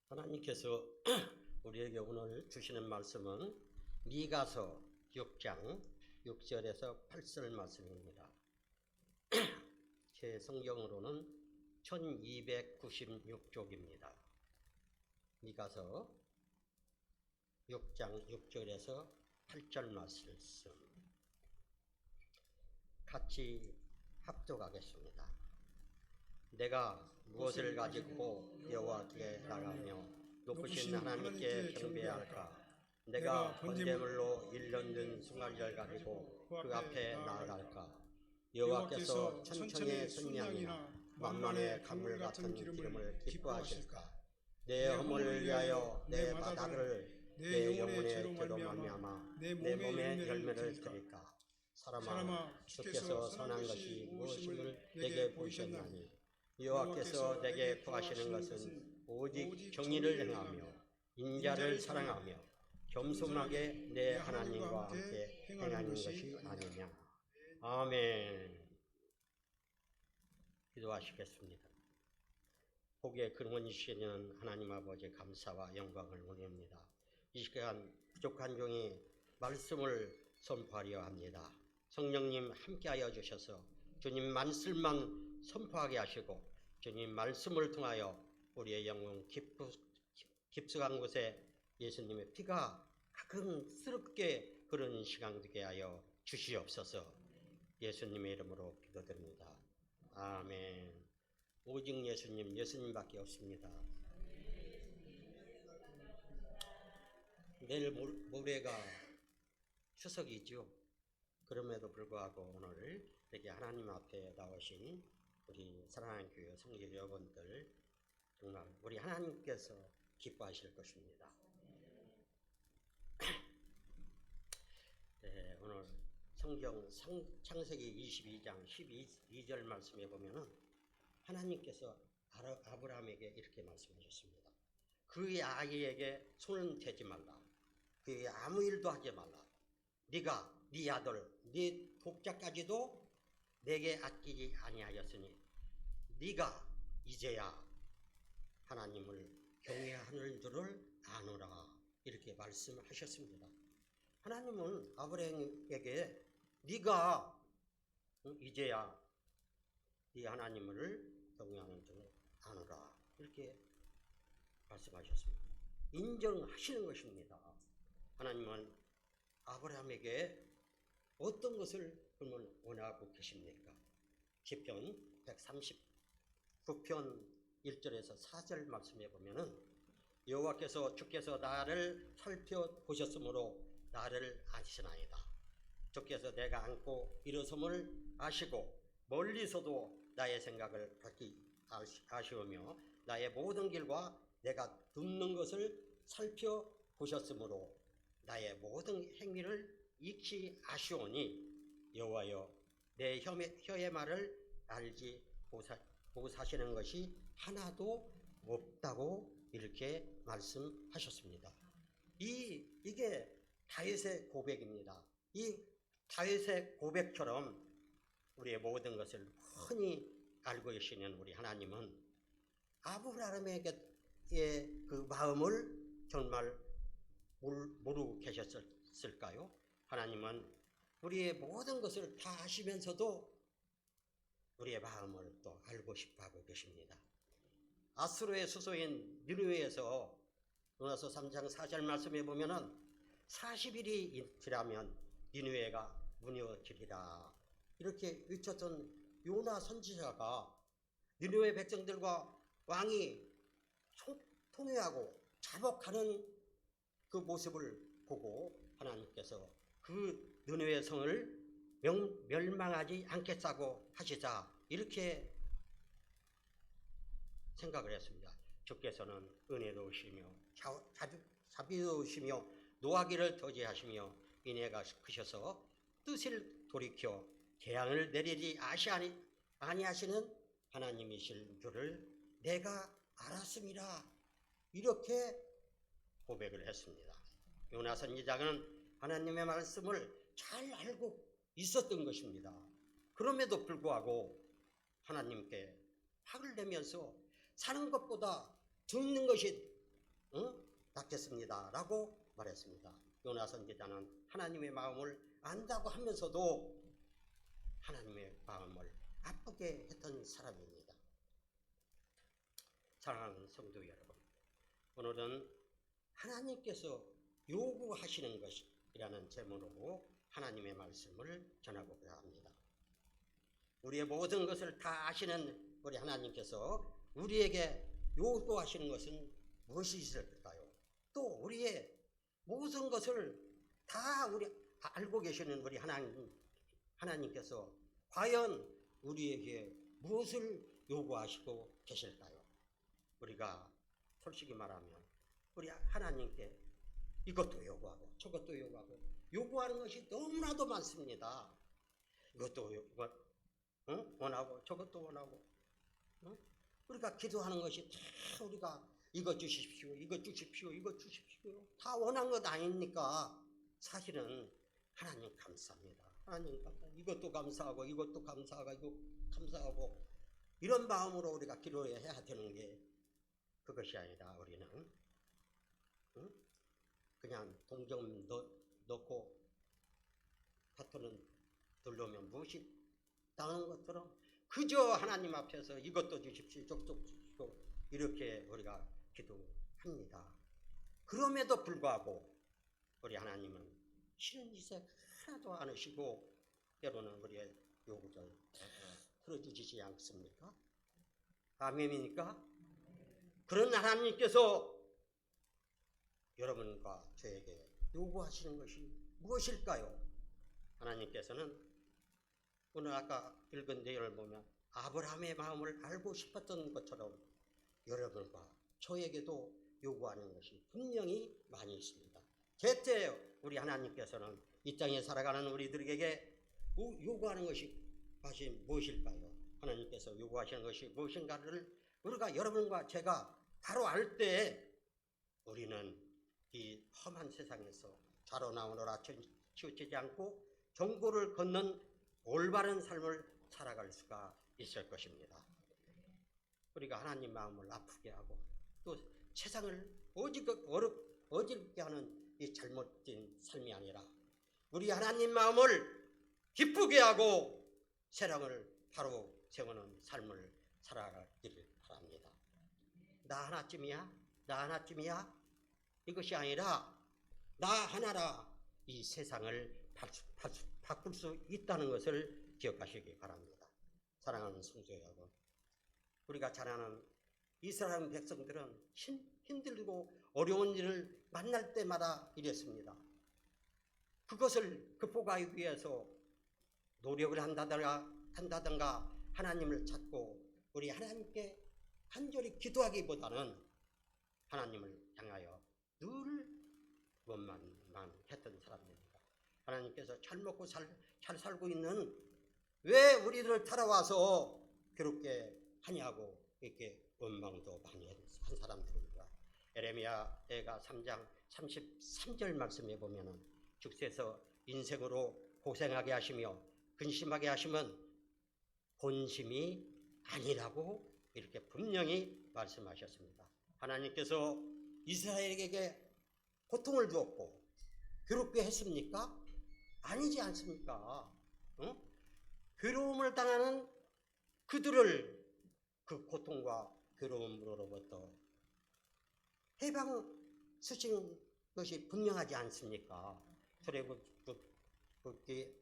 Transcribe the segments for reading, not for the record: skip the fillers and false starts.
하나님께서 우리에게 오늘 주시는 말씀은 미가서 6장 6절에서 8절 말씀입니다. 제 성경으로는 1296쪽입니다. 미가서 6장 6절에서 8절 말씀 같이 합독하겠습니다. 내가 무엇을 가지고 여호와께 나가며 높으신 하나님께 경배할까? 내가 번제물로 1년 된 순간절 가지고 그 앞에 나아갈까? 여호와께서 천천의 순양이나 만만의 강물 같은 기름을 기뻐하실까? 내 허물을 위하여 내 바닥을 내 영혼의 죄로 말미암아 내 몸의 열매를 드릴까? 사람아, 주께서 선한 것이 무엇임을 내게 보이셨나니 여호와께서 내게 구하시는 것은 오직 정의를 행하며 인자를 사랑하며 겸손하게 내 하나님과 함께 행하는 것이 아니냐. 아멘. 기도하시겠습니다. 복의 근원이시는 하나님 아버지 감사와 영광을 올립니다. 이 시간 부족한 종이 말씀을 선포하려 합니다. 성령님 함께하여 주셔서 주님 말씀만 선포하게 하시고 주님 말씀을 통하여 우리의 영혼 깊숙한 곳에 예수님의 피가 가끔스럽게 흐르는 시간 되게 하여 주시옵소서. 예수님의 이름으로 기도드립니다. 아멘. 오직 예수님밖에 없습니다. 내일 모레가 추석이죠. 그럼에도 불구하고 오늘 이렇게 하나님 앞에 나오신 우리 사랑하는 교회 성도 여러분들 정말 우리 하나님께서 기뻐하실 것입니다. 네, 오늘 성경 창세기 22장 12절 말씀에 보면은 하나님께서 아브라함에게 이렇게 말씀하셨습니다. 그의 아이에게 손을 대지 말라. 그에게 아무 일도 하지 말라. 네가 네 아들 네 독자까지도 내게 아끼지 아니하였으니 네가 이제야 하나님을 경외하는 줄을 아노라. 이렇게 말씀하셨습니다. 하나님은 아브라함에게 네가 이제야 네 하나님을 경외하는 줄을 아노라. 이렇게 말씀하셨습니다. 인정하시는 것입니다. 하나님은 아브라함에게 어떤 것을 그러면 원하고 계십니까? 시편 139편 1절에서 4절 말씀해 보면은 여호와께서 주께서 나를 살펴보셨으므로 나를 아시나이다. 주께서 내가 앉고 일어섬을 아시고 멀리서도 나의 생각을 밝히 아시오며 나의 모든 길과 내가 듣는 것을 살펴보셨으므로 나의 모든 행위를 익히 아시오니 여호와여 내 혀의 말을 알지 못하시는 것이 하나도 없다고 이렇게 말씀하셨습니다. 이게 다윗의 고백입니다. 이 다윗의 고백처럼 우리의 모든 것을 훤히 알고 계시는 우리 하나님은 아브라함에게의 그 마음을 정말 모르고 계셨을까요? 하나님은 우리의 모든 것을 다 아시면서도 우리의 마음을 또 알고 싶어하고 계십니다. 아수르의 수소인 니느웨에서 요나서 3장 4절 말씀에 보면은 40일이 지나면 니느웨가 무너지리라. 이렇게 외쳤던 요나 선지자가 니느웨 백성들과 왕이 통회하고 자복하는 그 모습을 보고 하나님께서 그 니느웨 성을 멸망하지 않겠다고 하시자 이렇게 생각을 했습니다. 주께서는 은혜로우시며 자비로우시며 노하기를 더디하시며 인애가 크셔서 뜻을 돌이켜 재앙을 내리지 아니하시는 하나님이실 줄을 내가 알았습니다. 이렇게 고백을 했습니다. 요나 선지자는 하나님의 말씀을 잘 알고 있었던 것입니다. 그럼에도 불구하고 하나님께 화를 내면서 사는 것보다 듣는 것이 낫겠습니다 라고 말했습니다. 요나 선지자는 하나님의 마음을 안다고 하면서도 하나님의 마음을 아프게 했던 사람입니다. 사랑하는 성도 여러분, 오늘은 하나님께서 요구하시는 것이라는 제목으로 하나님의 말씀을 전하고자 합니다. 우리의 모든 것을 다 아시는 우리 하나님께서 우리에게 요구하시는 것은 무엇이 있을까요? 또 우리의 모든 것을 다 우리 알고 계시는 우리 하나님께서 과연 우리에게 무엇을 요구하시고 계실까요? 우리가 솔직히 말하면 우리 하나님께 이것도 요구하고 저것도 요구하고 요구하는 것이 너무나도 많습니다. 이것도 원하고 저것도 원하고 우리가 기도하는 것이 다 우리가 이것 주십시오, 이것 주십시오, 이것 주십시오 다 원한 것 아닙니까? 사실은 하나님 감사합니다. 하나님 감사합니다. 이것도 감사하고 이것도 감사하고 이거 감사하고 이런 마음으로 우리가 기도해야 되는 게 그것이 아니라 우리는 그냥 동전 넣고 버튼을 누르면 무엇이 당하는 것처럼 그저 하나님 앞에서 이것도 주십시오, 저것도 주십시오 이렇게 우리가 기도합니다. 그럼에도 불구하고 우리 하나님은 싫은 짓에 하나도 안 하시고 때로는 우리의 요구를 들어주시지 않습니까? 아멘입니까? 그런 하나님께서 여러분과 저에게 요구하시는 것이 무엇일까요? 하나님께서는 오늘 아까 읽은 내용을 보면 아브라함의 마음을 알고 싶었던 것처럼 여러분과 저에게도 요구하는 것이 분명히 많이 있습니다. 제때 우리 하나님께서는 이 땅에 살아가는 우리들에게 요구하는 것이 무엇일까요? 하나님께서 요구하시는 것이 무엇인가를 우리가 여러분과 제가 바로 알 때 우리는 이 험한 세상에서 좌로 나오너라 치우치지 않고 경고를 걷는 올바른 삶을 살아갈 수가 있을 것입니다. 우리가 하나님 마음을 아프게 하고 또 세상을 어지럽게 하는 이 잘못된 삶이 아니라 우리 하나님 마음을 기쁘게 하고 세상을 바로 세우는 삶을 살아가기를 바랍니다. 나 하나쯤이야? 나 하나쯤이야? 이것이 아니라 나 하나라 이 세상을 바꿀 수 있다는 것을 기억하시기 바랍니다. 사랑하는 성도 여러분, 우리가 잘 아는 이스라엘 백성들은 힘들고 어려운 일을 만날 때마다 이랬습니다. 그것을 극복하기 위해서 노력을 한다든가 하나님을 찾고 우리 하나님께 간절히 기도하기보다는 하나님을 향하여 늘 원만만 했던 사람입니다. 하나님께서 잘 먹고 잘 살고 있는 왜 우리들을 따라와서 괴롭게 하냐고 이렇게 원망도 많이 한 사람들입니다. 에레미야가 3장 33절 말씀에 보면은 주께서 인생으로 고생하게 하시며 근심하게 하시면 본심이 아니라고 이렇게 분명히 말씀하셨습니다. 하나님께서 이스라엘에게 고통을 주었고 괴롭게 했습니까? 아니지 않습니까? 괴로움을 당하는 그들을 그 고통과 괴로움으로부터 해방시킨 것이 분명하지 않습니까? 출애굽기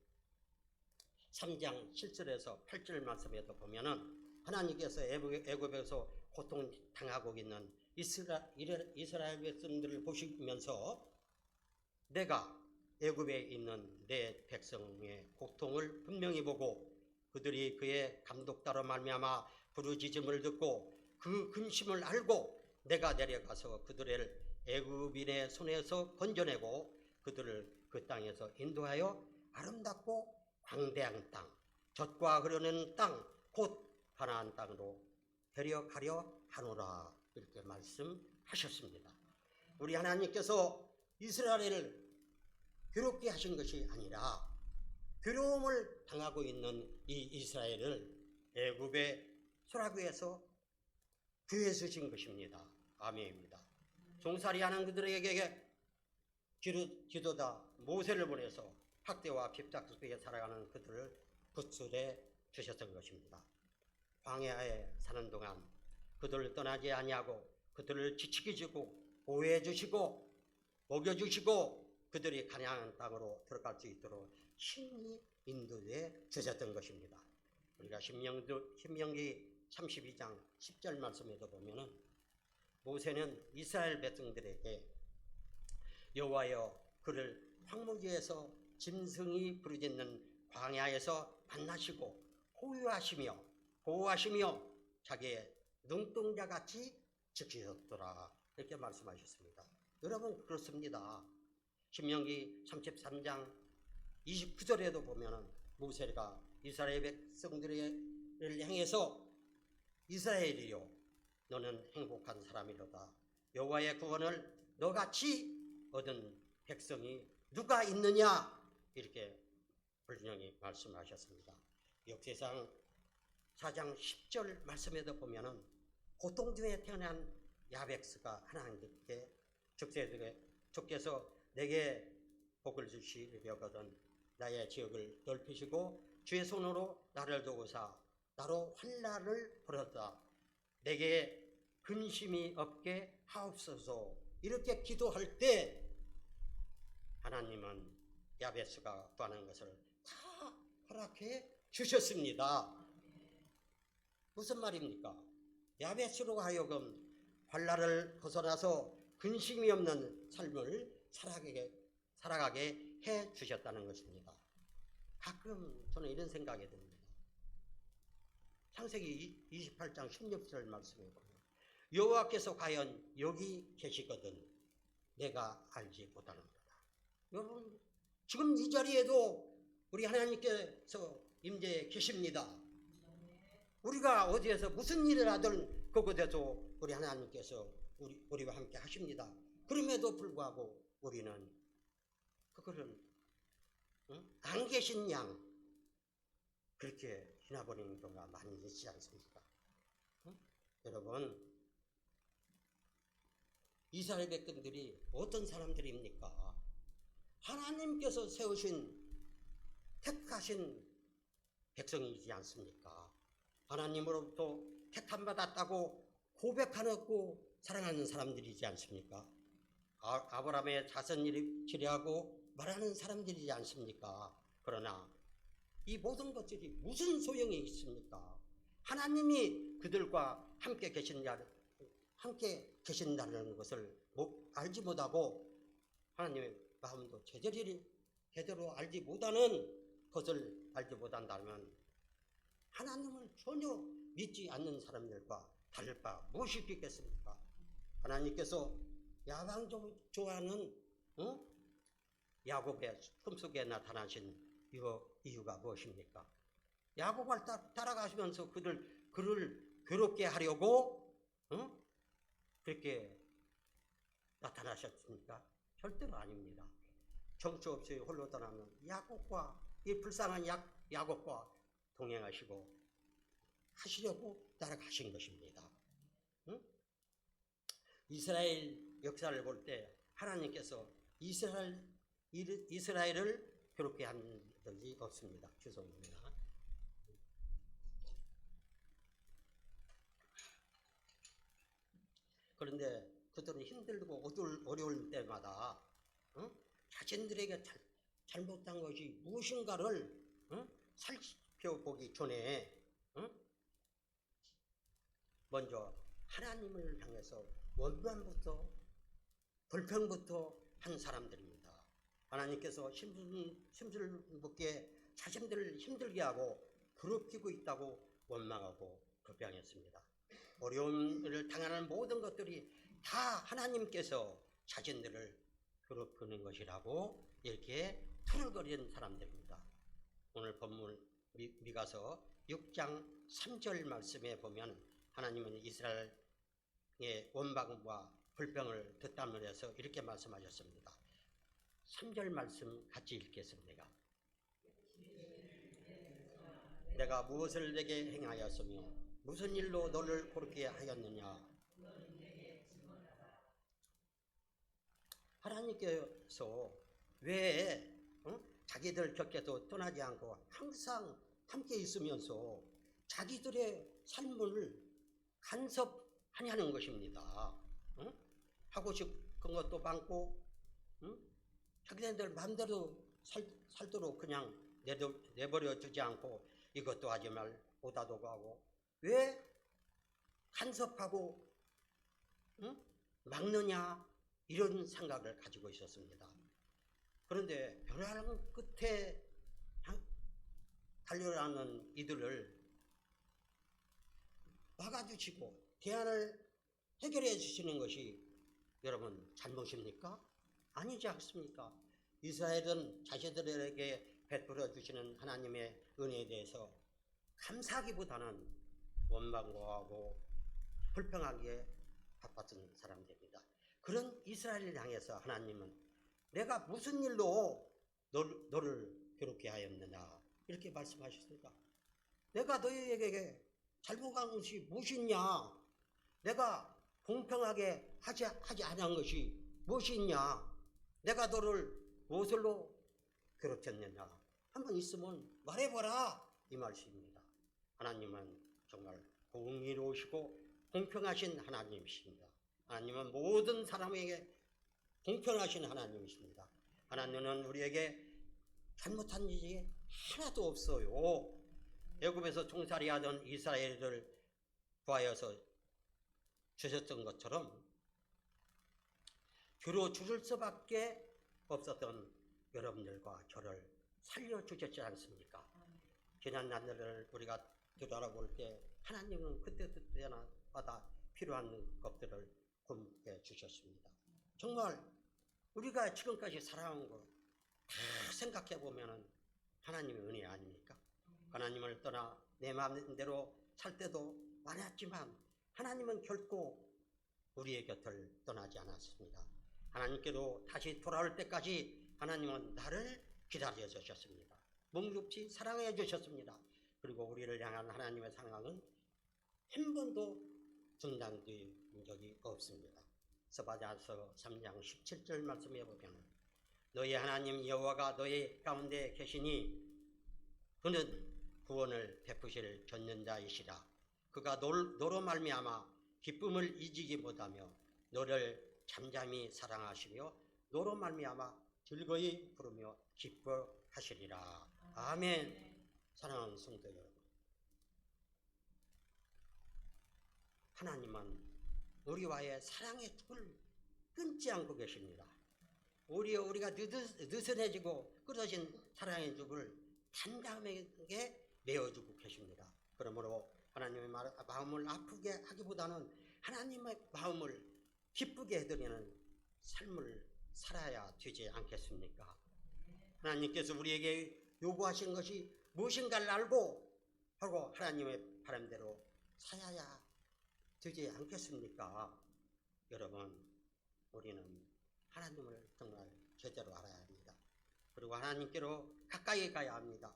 3장 7절에서 8절 말씀에도 보면은 하나님께서 애굽에서 고통당하고 있는 이스라엘 백성들을 보시면서 내가 애굽에 있는 내 백성의 고통을 분명히 보고 그들이 그의 감독따로 말미암아 부르짖음을 듣고 그 근심을 알고 내가 내려가서 그들을 애굽인의 손에서 건져내고 그들을 그 땅에서 인도하여 아름답고 광대한 땅, 젖과 흐르는 땅, 곧 가나안 땅으로 데려가려 하노라 이렇게 말씀하셨습니다. 우리 하나님께서 이스라엘을 괴롭게 하신 것이 아니라 괴로움을 당하고 있는 이 이스라엘을 애굽의 소라구에서 구해주신 것입니다. 아멘입니다. 종살이하는 그들에게 지도자 모세를 보내서 학대와 핍박 속에 살아가는 그들을 구출해 주셨던 것입니다. 광야에 사는 동안 그들을 떠나지 아니하고 그들을 지키게 주고 보호해 주시고 먹여 주시고 그들이 가나안 땅으로 들어갈 수 있도록 신이 인도해 주셨던 것입니다. 우리가 신명기 32장 10절 말씀에도 보면은 모세는 이스라엘 백성들에게 여호와여 그를 황무지에서 짐승이 부르짖는 광야에서 만나시고 보호하시며 자기의 눈동자같이 지키셨더라 이렇게 말씀하셨습니다. 여러분 그렇습니다. 신명기 33장 29절에도 보면은 모세가 이스라엘 백성들을 향해서 이스라엘이요 너는 행복한 사람이로다. 여호와의 구원을 너같이 얻은 백성이 누가 있느냐 이렇게 분명히 말씀하셨습니다. 역대상 4장 10절 말씀에도 보면은 고통 중에 태어난 야백스가 하나님께 주께서 내게 복을 주시려거든 나의 지역을 넓히시고 주의 손으로 나를 도우사 나로 환난을 풀었다. 내게 근심이 없게 하옵소서 이렇게 기도할 때 하나님은 야베스가 구하는 것을 다 허락해 주셨습니다. 무슨 말입니까? 야베스로 하여금 환난을 벗어나서 근심이 없는 삶을 살아가게 해 주셨다는 것입니다. 가끔 저는 이런 생각이 듭니다. 창세기 28장 16절 말씀에 보면 여호와께서 과연 여기 계시거든 내가 알지 못하는도다. 여러분 지금 이 자리에도 우리 하나님께서 임재해 계십니다. 우리가 어디에서 무슨 일을 하든 그곳에서 우리 하나님께서 우리와 함께 하십니다. 그럼에도 불구하고 우리는 그거를 안 계신 양 그렇게 지나버리는 경우가 많이 있지 않습니까? 여러분 이스라엘 백성들이 어떤 사람들입니까? 하나님께서 세우신 택하신 백성이지 않습니까? 하나님으로부터 택함받았다고 고백하고 사랑하는 사람들이지 않습니까? 아브라함의 자손이라고 말하는 사람들이지 않습니까? 그러나 이 모든 것들이 무슨 소용이 있습니까? 하나님이 그들과 함께 계신다는 것을 알지 못하고 하나님의 마음도 제대로 알지 못하는 것을 알지 못한다면 하나님을 전혀 믿지 않는 사람들과 다를 바 무엇이 있겠습니까? 하나님께서 야방 좋아하는 야곱의 품속에 나타나신 이유가 무엇입니까? 야곱을 따라가시면서 그를 괴롭게 하려고 그렇게 나타나셨습니까? 절대로 아닙니다. 정처 없이 홀로 떠나는 야곱과 이 불쌍한 야곱과 동행하시고 하시려고 따라가신 것입니다. 이스라엘 역사를 볼 때 하나님께서 이스라엘을 괴롭게 한 적이 없습니다. 죄송합니다. 그런데 그들은 힘들고 어려울 때마다 자신들에게 잘못한 것이 무엇인가를 살펴보기 전에 먼저 하나님을 향해서 원망부터 불평부터 한 사람들입니다. 하나님께서 심술궂게 자신들을 힘들게 하고 괴롭히고 있다고 원망하고 불평했습니다. 어려움을 당하는 모든 것들이 다 하나님께서 자신들을 괴롭히는 것이라고 이렇게 투덜거리는 사람들입니다. 오늘 본문 미가서 6장 3절 말씀에 보면 하나님은 이스라엘의 원망과 불평을 듣담을 해서 이렇게 말씀하셨습니다. 3절 말씀 같이 읽겠습니다. 내가 무엇을 내게 행하였으며 무슨 일로 너를 그렇게 하였느냐? 하나님께서 왜 자기들 곁에도 떠나지 않고 항상 함께 있으면서 자기들의 삶을 간섭하냐는 것입니다. 하고 싶은 것도 많고 자기네들 마음대로 살도록 그냥 내버려 두지 않고 이것도 하지 말고다도 하고 왜 간섭하고 막느냐 이런 생각을 가지고 있었습니다. 그런데 변화하는 끝에 달려가는 이들을 막아주시고 대안을 해결해 주시는 것이 여러분 잘못입니까? 아니지 않습니까? 이스라엘은 자신들에게 베풀어 주시는 하나님의 은혜에 대해서 감사하기보다는 원망하고 불평하기에 바빴던 사람들입니다. 그런 이스라엘을 향해서 하나님은 내가 무슨 일로 너를 괴롭게 하였느냐 이렇게 말씀하셨습니다. 내가 너희에게 잘못한 것이 무엇이냐? 내가 공평하게 하지 않은 것이 무엇이냐? 내가 너를 무엇으로 괴롭혔느냐? 한번 있으면 말해보라 이 말씀입니다. 하나님은 정말 공의로우시고 공평하신 하나님이십니다. 하나님은 모든 사람에게 공평하신 하나님이십니다. 하나님은 우리에게 잘못한 일이 하나도 없어요. 애굽에서 종살이하던 이스라엘을 구하여서 주셨던 것처럼 주로 주실 수밖에 없었던 여러분들과 저를 살려주셨지 않습니까? 지난 날들을 우리가 되돌아볼 때 하나님은 그때마다 필요한 것들을 굶게 주셨습니다. 정말 우리가 지금까지 살아온 거 다 생각해 보면 하나님의 은혜 아닙니까? 하나님을 떠나 내 마음대로 살 때도 많았지만 하나님은 결코 우리의 곁을 떠나지 않았습니다. 하나님께로 다시 돌아올 때까지 하나님은 나를 기다려 주셨습니다. 묵묵히 사랑해 주셨습니다. 그리고 우리를 향한 하나님의 사랑은 한 번도 중단된 적이 없습니다. 스바냐서 3장 17절 말씀해 보면 너희 하나님 여호와가 너희 가운데 계시니 그는 구원을 베푸실 전능자이시라. 그가 너로 말미암아 기쁨을 잊지 못하며 너를 잠잠히 사랑하시며 너로 말미암아 즐거이 부르며 기뻐하시리라. 아멘. 사랑하는 성도 여러분, 하나님은 우리와의 사랑의 줄 끊지 않고 계십니다. 우리가 느슨해지고 끊어진 사랑의 줄을 단단하게 메어주고 계십니다. 그러므로 하나님의 마음을 아프게 하기보다는 하나님의 마음을 기쁘게 해드리는 삶을 살아야 되지 않겠습니까? 하나님께서 우리에게 요구하신 것이 무엇인가를 알고 하고 하나님의 바람대로 살아야 되지 않겠습니까? 여러분, 우리는 하나님을 정말 제대로 알아야 합니다. 그리고 하나님께로 가까이 가야 합니다.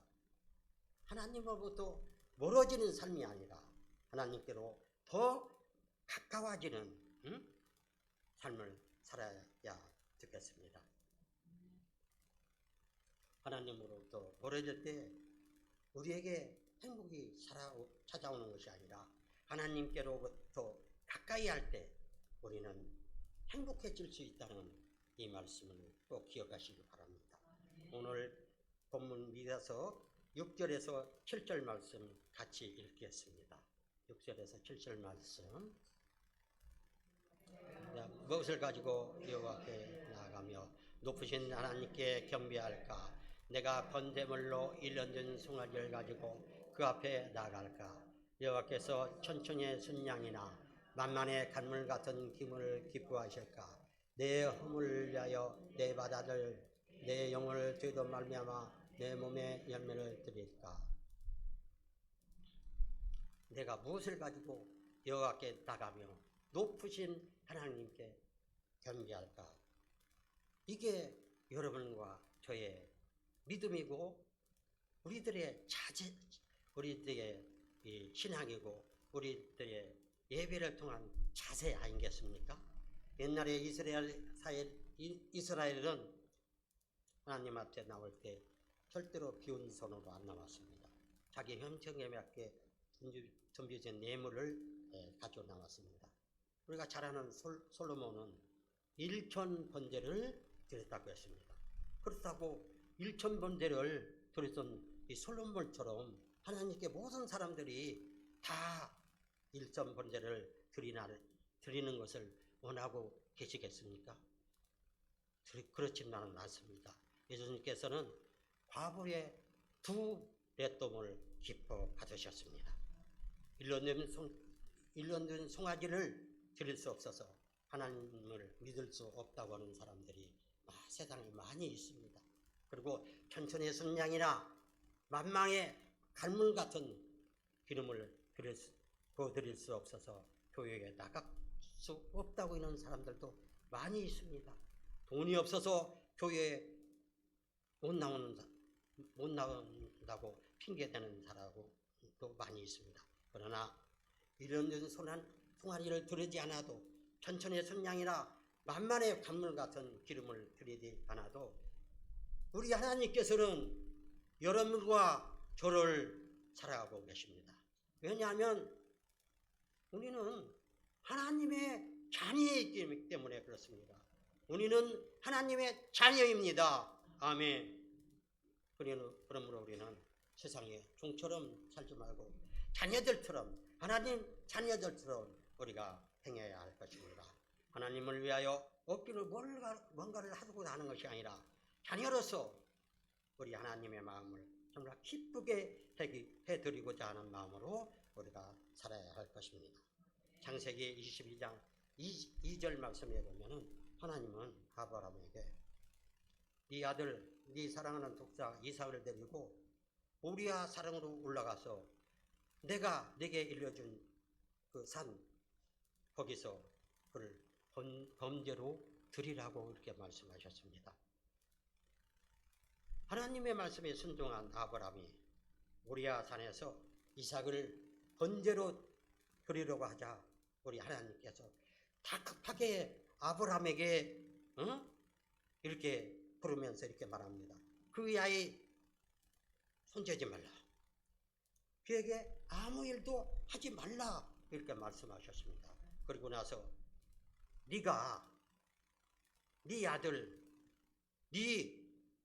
하나님으로부터 멀어지는 삶이 아니라 하나님께로 더 가까워지는 삶을 살아야 되겠습니다. 하나님으로부터 멀어질 때 우리에게 행복이 찾아오는 것이 아니라 하나님께로부터 가까이 할 때 우리는 행복해질 수 있다는 이 말씀을 꼭 기억하시기 바랍니다. 오늘 본문 미가서 6절에서 7절 말씀 같이 읽겠습니다. 6절에서 7절 말씀. 무엇을 가지고 여호와께 나아가며 높으신 하나님께 경배할까? 내가 번제물로 일년된 송아지를 가지고 그 앞에 나아갈까? 여호와께서 천천의 순양이나 만만의 간물 같은 기물을 기뻐하실까? 내 허물을 위하여 내 바다를 내 영혼을 죄도 말미암아 내 몸에 열매를 드릴까? 내가 무엇을 가지고 여호와께 나가며 높으신 하나님께 경배할까? 이게 여러분과 저의 믿음이고 우리들의 우리들의 신앙이고 우리들의 예배를 통한 자세 아니겠습니까? 옛날에 이스라엘 이스라엘은 하나님 앞에 나올 때 절대로 비운 손으로 안 나왔습니다. 자기 형편에 맞게 준비된 뇌물을 가지고 나왔습니다. 우리가 잘 아는 솔로몬은 1,000번제를 드렸다고 했습니다. 그렇다고 1,000번제를 드렸던 이 솔로몬처럼 하나님께 모든 사람들이 다 1,000번제를 드리는 것을 원하고 계시겠습니까? 그렇지만은 않습니다. 예수님께서는 과부의 2렛돈을 기뻐 받으셨습니다. 1년 된 송아지를 드릴 수 없어서 하나님을 믿을 수 없다고 하는 사람들이 세상에 많이 있습니다. 그리고 천천의 순양이나 만망의 갈물 같은 기름을 드릴 수 없어서 교회에 나갈 수 없다고 하는 사람들도 많이 있습니다. 돈이 없어서 교회에 못 나온다고 핑계대는 사람도 많이 있습니다. 그러나 이런 송아지를 드리지 않아도 천천의 순양이나 만만의 간물 같은 기름을 드리지 않아도 우리 하나님께서는 여러분과 저를 살아가고 계십니다. 왜냐하면 우리는 하나님의 자녀이기 때문에 그렇습니다. 우리는 하나님의 자녀입니다. 아멘. 그러므로 우리는 세상에 종처럼 살지 말고 자녀들처럼, 하나님 자녀들처럼 우리가 행해야 할 것입니다. 하나님을 위하여 없기를 뭔가를 하고 하는 것이 아니라 자녀로서 우리 하나님의 마음을 정말 기쁘게 해드리고자 하는 마음으로 우리가 살아야 할 것입니다. 창세기 22장 2절 말씀에 보면은 하나님은 아브라함에게 네 아들, 네 사랑하는 독자 이삭을 데리고 모리아 산으로 올라가서 내가 네게 일려준 그 산 거기서 그를 번제로 드리라고 이렇게 말씀하셨습니다. 하나님의 말씀에 순종한 아브라함이 모리아 산에서 이삭을 번제로 드리려고 하자 우리 하나님께서 다급하게 아브라함에게 이렇게 부르면서 이렇게 말합니다. 그 아이 손재지 말라. 그에게 아무 일도 하지 말라. 이렇게 말씀하셨습니다. 그리고 나서 네가 네 아들, 네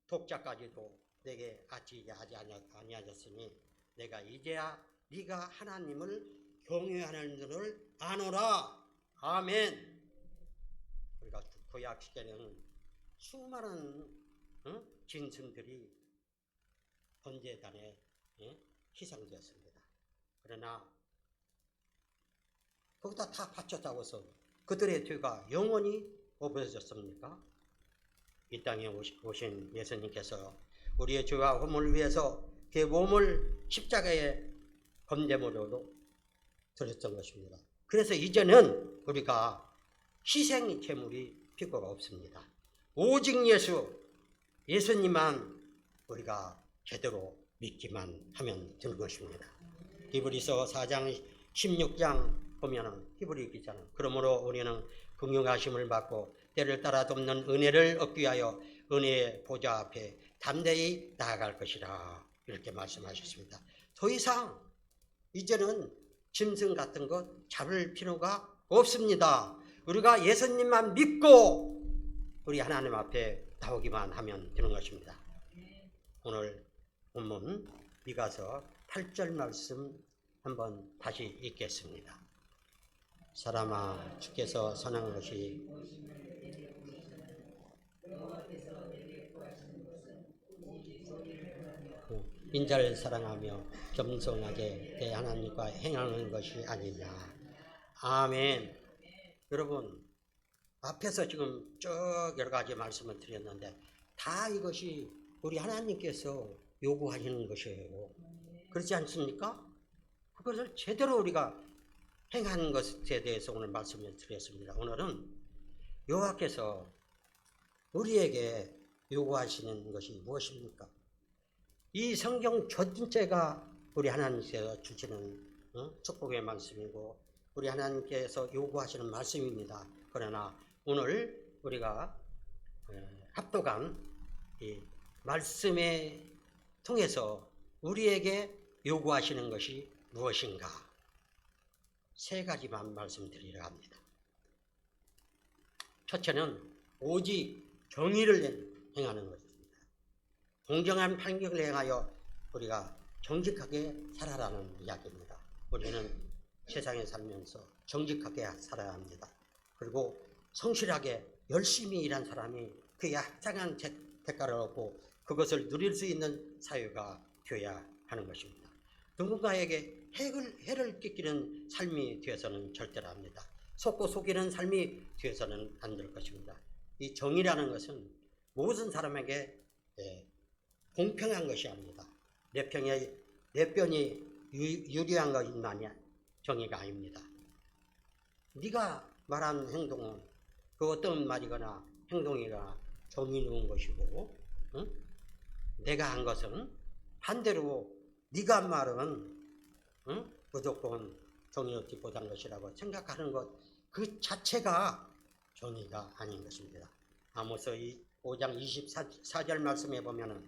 독자까지도 내게 아치지 아니하셨으니 내가 이제야 네가 하나님을 경외하는 줄을 아노라. 아멘. 우리가 구약 시대에는 수많은 짐승들이 번제단에 희생되었습니다. 그러나 거기다 다 바쳤다고 해서 그들의 죄가 영원히 없어졌습니까? 이 땅에 오신 예수님께서 우리의 죄와 허물을 위해서 그의 몸을 십자가에 번제물로 드렸던 것입니다. 그래서 이제는 우리가 희생 제물이 필요가 없습니다. 오직 예수님만 우리가 제대로 믿기만 하면 되는 것입니다. 히브리서 4장 16장 보면은 히브리 기자는 그러므로 우리는 긍휼하심을 받고 때를 따라 돕는 은혜를 얻기 위하여 은혜의 보좌 앞에 담대히 나아갈 것이라 이렇게 말씀하셨습니다. 더 이상 이제는 짐승 같은 것 잡을 필요가 없습니다. 우리가 예수님만 믿고 우리 하나님 앞에 나오기만 하면 되는 것입니다. 오늘 본문 미가서 8절 말씀 한번 다시 읽겠습니다. 사람아 주께서 선한 것이 인자를 사랑하며 겸손하게 내 하나님과 행하는 것이 아니냐. 아멘. 여러분 앞에서 지금 쭉 여러 가지 말씀을 드렸는데 다 이것이 우리 하나님께서 요구하시는 것이에요. 그렇지 않습니까? 그것을 제대로 우리가 행하는 것에 대해서 오늘 말씀을 드렸습니다. 오늘은 여호와께서 우리에게 요구하시는 것이 무엇입니까? 이 성경 전체가 우리 하나님께서 주시는 축복의 말씀이고 우리 하나님께서 요구하시는 말씀입니다. 그러나 오늘 우리가 합독한 이 말씀에 통해서 우리에게 요구하시는 것이 무엇인가? 세 가지만 말씀드리려 합니다. 첫째는 오직 정의를 행하는 것입니다. 공정한 판결을 행하여 우리가 정직하게 살아라는 이야기입니다. 우리는 세상에 살면서 정직하게 살아야 합니다. 그리고 성실하게 열심히 일한 사람이 그에 합당한 대가를 얻고 그것을 누릴 수 있는 사회가 되어야 하는 것입니다. 누군가에게 해를 끼치는 삶이 되어서는 절대로 합니다. 속고 속이는 삶이 되어서는 안 될 것입니다. 이 정의라는 것은 모든 사람에게 공평한 것이 아닙니다. 내 편이 유리한 것만이 정의가 아닙니다. 네가 말한 행동은 그 어떤 말이거나 행동이거나 정의로운 것이고, 응? 내가 한 것은 반대로 네가 한 말은 무조건 정의롭지 못한 것이라고 생각하는 것 그 자체가 정의가 아닌 것입니다. 아모스 5장 24절 말씀에 보면은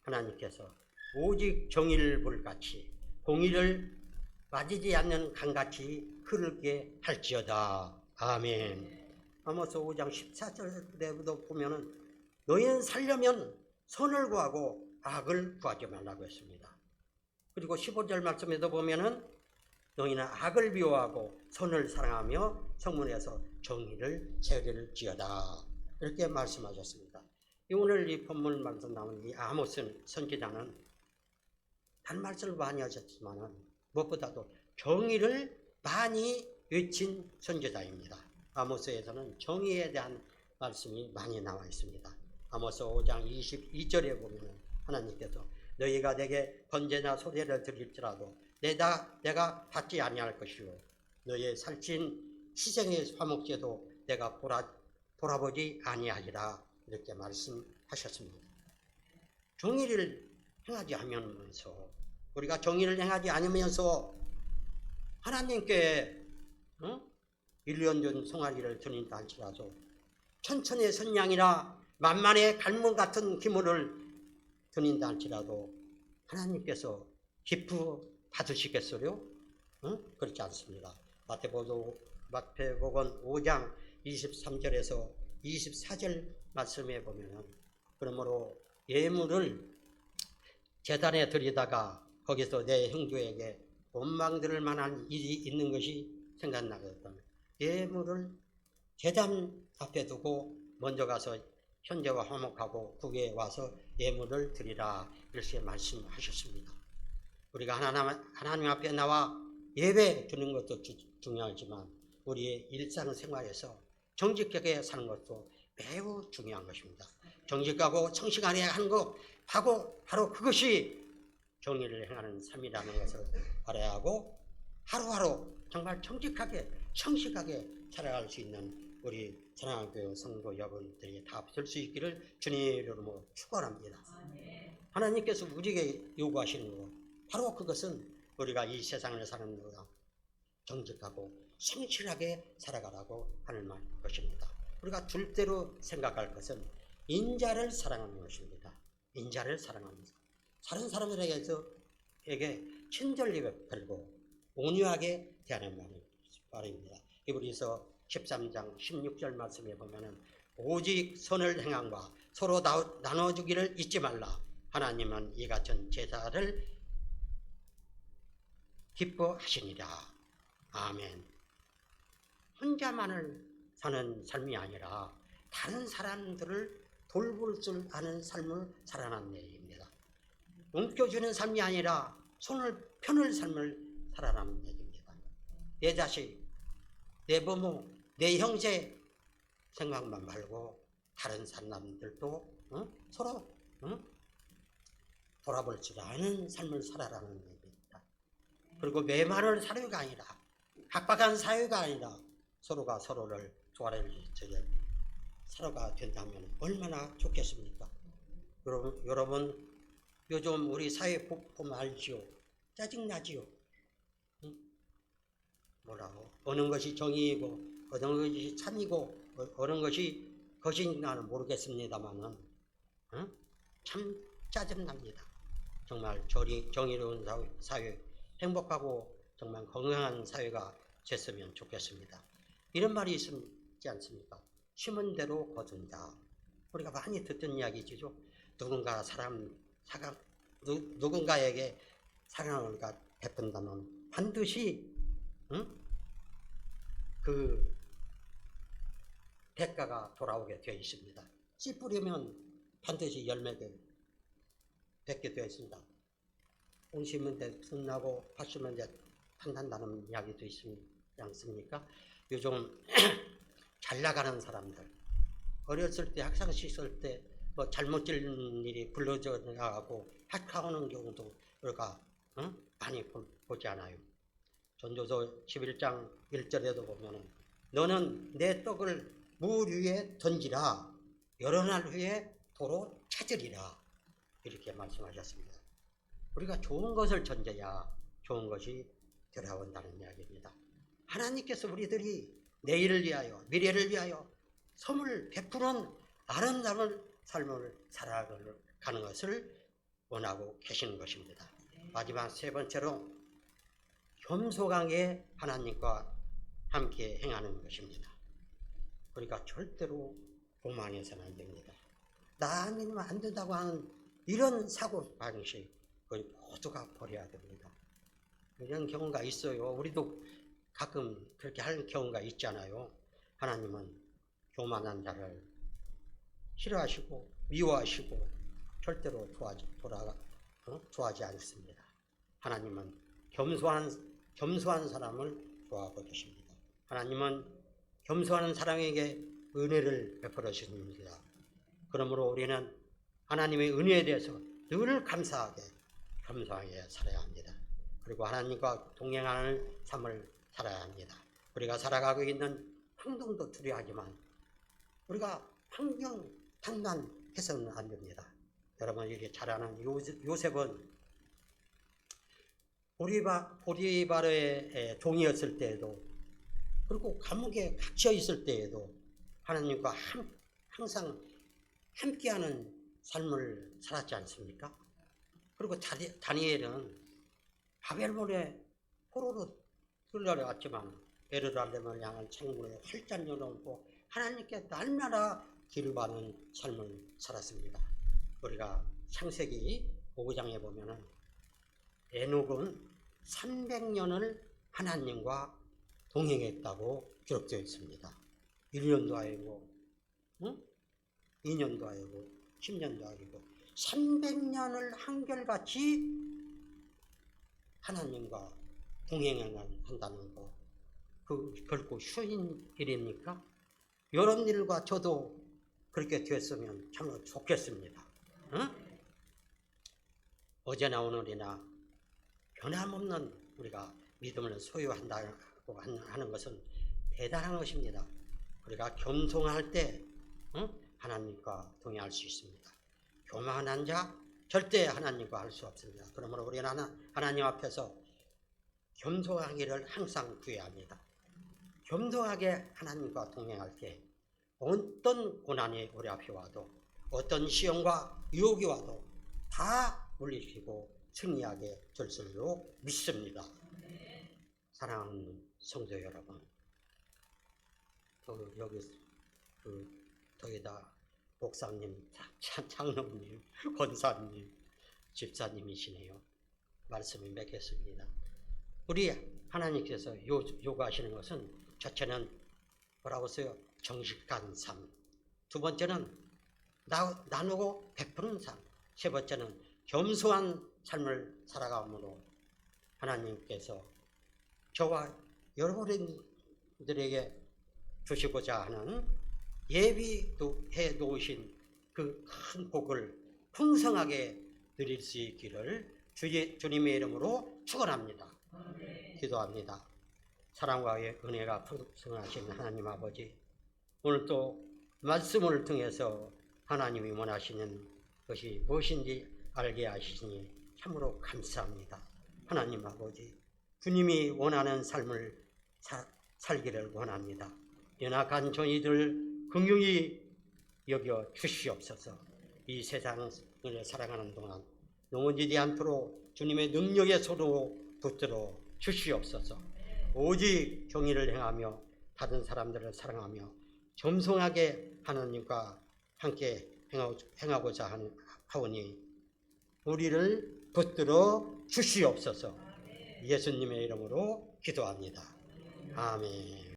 하나님께서 오직 정의를 불같이 공의를 빠지지 않는 강같이 흐르게 할지어다. 아멘. 아모스 5장 14절에도 보면은 너희는 살려면 선을 구하고 악을 구하지 말라고 했습니다. 그리고 15절 말씀에도 보면은 너희는 악을 미워하고 선을 사랑하며 성문에서 정의를 세울지어다. 이렇게 말씀하셨습니다. 오늘 이 본문 말씀 나온 이 아모스 선지자는 단 말씀을 많이 하셨지만 무엇보다도 정의를 많이 외친 선지자입니다. 아모스에서는 정의에 대한 말씀이 많이 나와 있습니다. 아모스 5장 22절에 보면 하나님께서 너희가 내게 번제나 소제를 드릴지라도 내가 받지 아니할 것이요 너희의 살찐 희생의 화목제도 내가 돌아보지 아니하리라. 이렇게 말씀하셨습니다. 정의를 행하지 않으면서 우리가 정의를 행하지 않으면서 하나님께 1년 전 송아지를 드린다 할지라도 천천의 선양이나 만만의 갈문 같은 기물을 드린다 할지라도 하나님께서 기쁘 받으시겠어요? 그렇지 않습니다. 마태복음 5장 23절에서 24절 말씀에 보면 그러므로 예물을 제단에 드리다가 거기서 내 형제에게 원망 들을 만한 일이 있는 것이 생각나거든. 예물을 제단 앞에 두고 먼저 가서 현재와 화목하고 국에 와서 예물을 드리라. 이렇게 말씀하셨습니다. 우리가 하나님 앞에 나와 예배 드리는 것도 중요하지만 우리의 일상생활에서 정직하게 사는 것도 매우 중요한 것입니다. 정직하고 성실하게 하는 것 바로 그것이 정의를 행하는 삶이라는 것을 알아야 하고 하루하루 정말 정직하게 성실하게 살아갈 수 있는 우리 사랑하는 교회 성도 여러분들이 다 될 수 있기를 주님의 이름으로 축원합니다. 하나님께서 우리에게 요구하시는 것 바로 그것은 우리가 이 세상을 사는 것보다 정직하고 성실하게 살아가라고 하는 것입니다. 우리가 둘째로 생각할 것은 인자를 사랑하는 것입니다. 인자를 사랑합니다. 다른 사람들에게 친절히 베풀고 온유하게 대하는 말입니다. 히브리서 13장 16절 말씀에 보면은 오직 선을 행함과 서로 나눠주기를 잊지 말라. 하나님은 이 같은 제사를 기뻐하시니라. 아멘. 혼자만을 사는 삶이 아니라 다른 사람들을 돌볼 줄 아는 삶을 살아가는 얘기입니다. 움켜주는 삶이 아니라 편을 삶을 살아가는 얘기입니다. 내 자식, 내 부모, 내 형제 생각만 말고 다른 사람들도 서로 돌아볼 줄 아는 삶을 살아가는 얘기입니다. 그리고 메마른 사회가 아니라 각박한 사회가 아니라 서로가 서로를 도와줄 사회가 된다면 얼마나 좋겠습니까? 여러분 요즘 우리 사회 보면 알지요? 짜증나지요? 뭐라고? 어느 것이 정의이고 어느 것이 참이고 어느 것이 것인가는 모르겠습니다만은 참 짜증납니다. 정말 정의로운 사회, 행복하고 정말 건강한 사회가 됐으면 좋겠습니다. 이런 말이 있지 않습니까? 심은 대로 거둔다. 우리가 많이 듣던 이야기죠. 누군가에게 사랑을 베푼다면 반드시 그 대가가 돌아오게 되어 있습니다. 씨 뿌리면 반드시 열매를 맺게 되어 있습니다. 돈 심은 데 돈 나고 팥 심은 데 판단다는 이야기도 있지 않습니까? 요즘 잘 나가는 사람들, 어렸을 때 학창시 있을 때 뭐 잘못 들은 일이 불러져 나가고 학하오는 경우도 우리가 많이 보지 않아요. 전도서 11장 1절에도 보면은 너는 내 떡을 물 위에 던지라 여러 날 후에 도로 찾으리라 이렇게 말씀하셨습니다. 우리가 좋은 것을 던져야 좋은 것이 돌아온다는 이야기입니다. 하나님께서 우리들이 내일을 위하여 미래를 위하여 선물 베푸는 아름다운 삶을 살아가는 것을 원하고 계시는 것입니다. 마지막 세 번째로 겸손하게 하나님과 함께 행하는 것입니다. 우리가 절대로 교만해서는 안 됩니다. 나 아니면 안 된다고 하는 이런 사고방식 그걸 모두가 버려야 됩니다. 이런 경우가 있어요. 우리도 가끔 그렇게 할 경우가 있잖아요. 하나님은 교만한 자를 싫어하시고 미워하시고 절대로 좋아하지 않습니다. 하나님은 겸손한 사람을 좋아하고 계십니다. 하나님은 겸손한 사람에게 은혜를 베풀어 주십니다. 그러므로 우리는 하나님의 은혜에 대해서 늘 감사하게 겸손하게 살아야 합니다. 그리고 하나님과 동행하는 삶을 살아야 합니다. 우리가 살아가고 있는 환경도 두려워하지만 우리가 환경 판단해서는 안 됩니다. 여러분 이렇게 잘 아는 요셉은 보리바르의 종이었을 때에도 그리고 감옥에 갇혀 있을 때에도 하나님과 항상 함께하는 삶을 살았지 않습니까? 그리고 다니엘은 바벨론에 포로로 끌려갔지만 예루살렘을 향한 창문에 활짝 열어놓고 하나님께 날마다 기르받는 삶을 살았습니다. 우리가 창세기 5장에 보면은 에녹은 300년을 하나님과 동행했다고 기록되어 있습니다. 1년도 아니고 2년도 아니고 10년도 아니고 300년을 한결같이 하나님과 동행한다는 거 그 결코 쉬운 일입니까? 이런 일과 저도 그렇게 됐으면 참 좋겠습니다. 어제나 오늘이나 변함없는 우리가 믿음을 소유한다고 하는 것은 대단한 것입니다. 우리가 겸손할 때 하나님과 동행할 수 있습니다. 교만한 자 절대 하나님과 할 수 없습니다. 그러므로 우리는 하나님 앞에서 겸손하기를 항상 구해야 합니다. 겸손하게 하나님과 동행할 때 어떤 고난이 우리 앞에 와도 어떤 시험과 유혹이 와도 다 물리치고 승리하게 될 줄로 믿습니다. 사랑하는 성도 여러분, 여기 더기다 목사님, 장로님, 권사님, 집사님이시네요. 말씀을 맺겠습니다. 우리 하나님께서 요구하시는 것은 첫째는 뭐라고 써요? 정직한 삶. 두 번째는 나누고 베푸는 삶. 세 번째는 겸손한 삶을 살아감으로 하나님께서 저와 여러분들에게 주시고자 하는 예비해 놓으신 그 큰 복을 풍성하게 누릴 수 있기를 주님의 이름으로 축원합니다. 기도합니다. 사랑과 은혜가 풍성하신 하나님 아버지, 오늘 또 말씀을 통해서 하나님이 원하시는 것이 무엇인지 알게 하시니 참으로 감사합니다. 하나님 아버지, 주님이 원하는 삶을 살기를 원합니다. 연약한 저희들 긍휼히 여겨 주시옵소서. 이 세상을 살아가는 동안 넘어지지 않도록 주님의 능력의 손으로 붙들어 주시옵소서. 오직 정의를 행하며 다른 사람들을 사랑하며 겸손하게 하나님과 함께 행하고자 하오니 우리를 붙들어 주시옵소서. 예수님의 이름으로 기도합니다. 아멘.